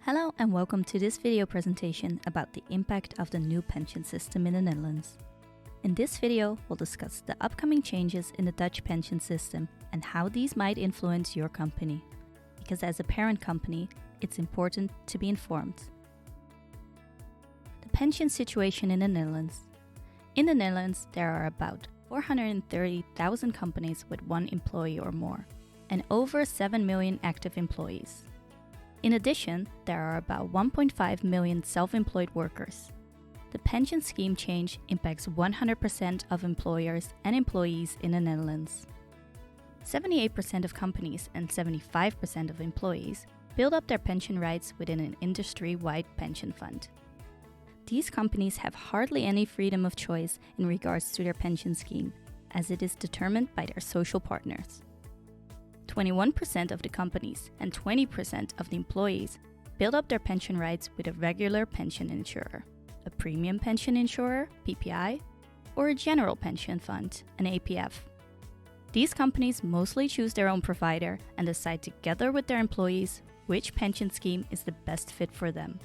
Hello and welcome to this video presentation about the impact of the new pension system in the Netherlands. In this video, we'll discuss the upcoming changes in the Dutch pension system and how these might influence your company. Because as a parent company, it's important to be informed. The pension situation in the Netherlands. In the Netherlands, there are about 430,000 companies with one employee or more, and over 7 million active employees. In addition, there are about 1.5 million self-employed workers. The pension scheme change impacts 100% of employers and employees in the Netherlands. 78% of companies and 75% of employees build up their pension rights within an industry-wide pension fund. These companies have hardly any freedom of choice in regards to their pension scheme, as it is determined by their social partners. 21% of the companies and 20% of the employees build up their pension rights with a regular pension insurer, a premium pension insurer, PPI, or a general pension fund, an APF. These companies mostly choose their own provider and decide together with their employees which pension scheme is the best fit for them.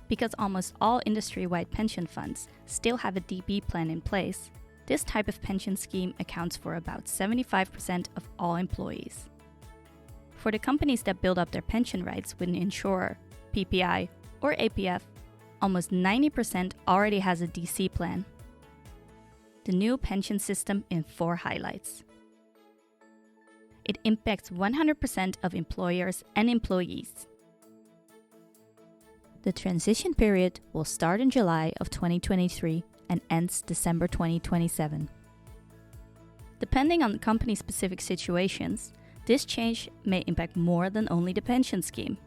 Because almost all industry-wide pension funds still have a DB plan in place, this type of pension scheme accounts for about 75% of all employees. For the companies that build up their pension rights with an insurer, PPI, or APF, almost 90% already has a DC plan. The new pension system in 4 highlights. It impacts 100% of employers and employees. The transition period will start in July of 2023 and ends December 2027. Depending on the company's specific situations, this change may impact more than only the pension scheme.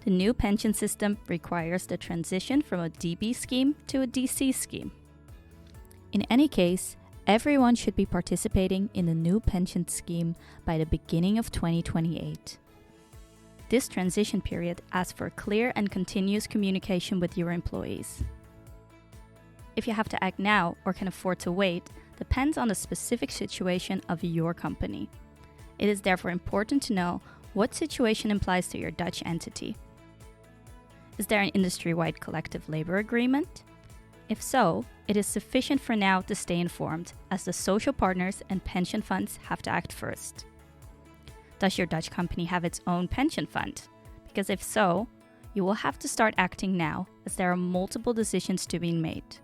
The new pension system requires the transition from a DB scheme to a DC scheme. In any case, everyone should be participating in the new pension scheme by the beginning of 2028. This transition period asks for clear and continuous communication with your employees. If you have to act now or can afford to wait, depends on the specific situation of your company. It is therefore important to know what situation applies to your Dutch entity. Is there an industry-wide collective labor agreement? If so, it is sufficient for now to stay informed, as the social partners and pension funds have to act first. Does your Dutch company have its own pension fund? Because if so, you will have to start acting now, as there are multiple decisions to be made.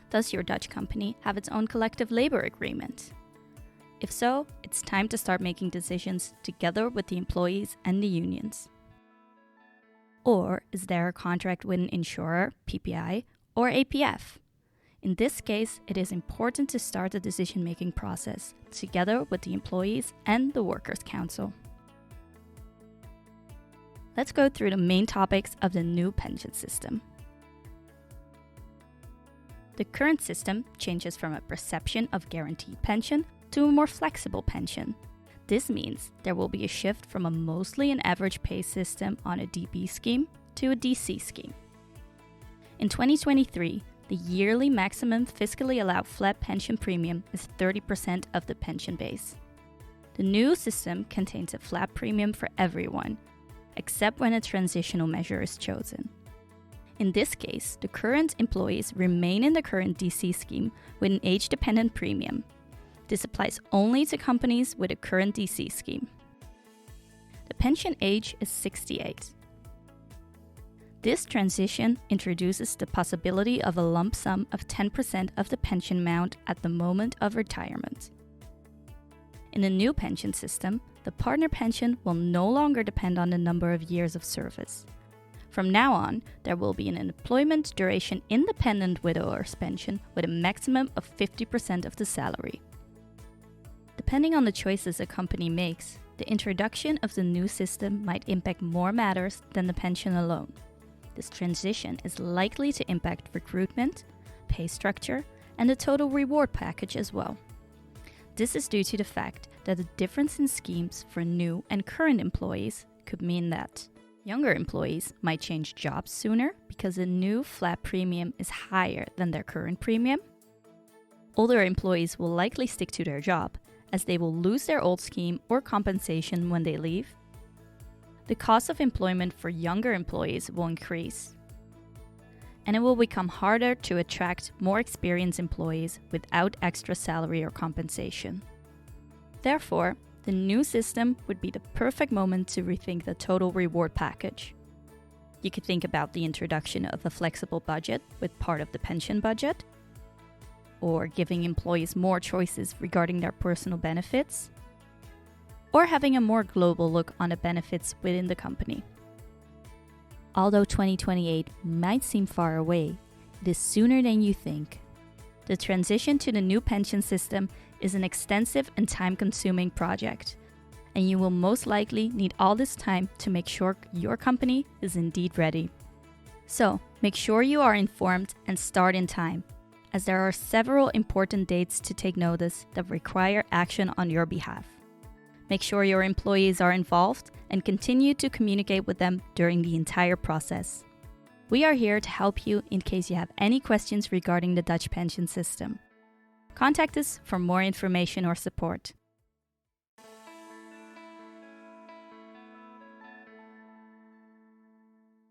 Does your Dutch company have its own collective labor agreement? If so, it's time to start making decisions together with the employees and the unions. Or is there a contract with an insurer, PPI, or APF? In this case, it is important to start the decision-making process together with the employees and the Workers' Council. Let's go through the main topics of the new pension system. The current system changes from a perception of guaranteed pension to a more flexible pension. This means there will be a shift from a mostly an average pay system on a DB scheme to a DC scheme. In 2023, the yearly maximum fiscally allowed flat pension premium is 30% of the pension base. The new system contains a flat premium for everyone, except when a transitional measure is chosen. In this case, the current employees remain in the current DC scheme with an age-dependent premium. This applies only to companies with a current DC scheme. The pension age is 68. This transition introduces the possibility of a lump sum of 10% of the pension amount at the moment of retirement. In the new pension system, the partner pension will no longer depend on the number of years of service. From now on, there will be an employment duration independent widower's pension with a maximum of 50% of the salary. Depending on the choices a company makes, the introduction of the new system might impact more matters than the pension alone. This transition is likely to impact recruitment, pay structure, and the total reward package as well. This is due to the fact that the difference in schemes for new and current employees could mean that younger employees might change jobs sooner because a new flat premium is higher than their current premium. Older employees will likely stick to their job, as they will lose their old scheme or compensation when they leave. the cost of employment for younger employees will increase, and it will become harder to attract more experienced employees without extra salary or compensation. Therefore, the new system would be the perfect moment to rethink the total reward package. You could think about the introduction of a flexible budget with part of the pension budget, or giving employees more choices regarding their personal benefits, or having a more global look on the benefits within the company. Although 2028 might seem far away, it is sooner than you think. The transition to the new pension system is an extensive and time-consuming project, and you will most likely need all this time to make sure your company is indeed ready. So, make sure you are informed and start in time, as there are several important dates to take notice that require action on your behalf. Make sure your employees are involved and continue to communicate with them during the entire process. We are here to help you in case you have any questions regarding the Dutch pension system. Contact us for more information or support.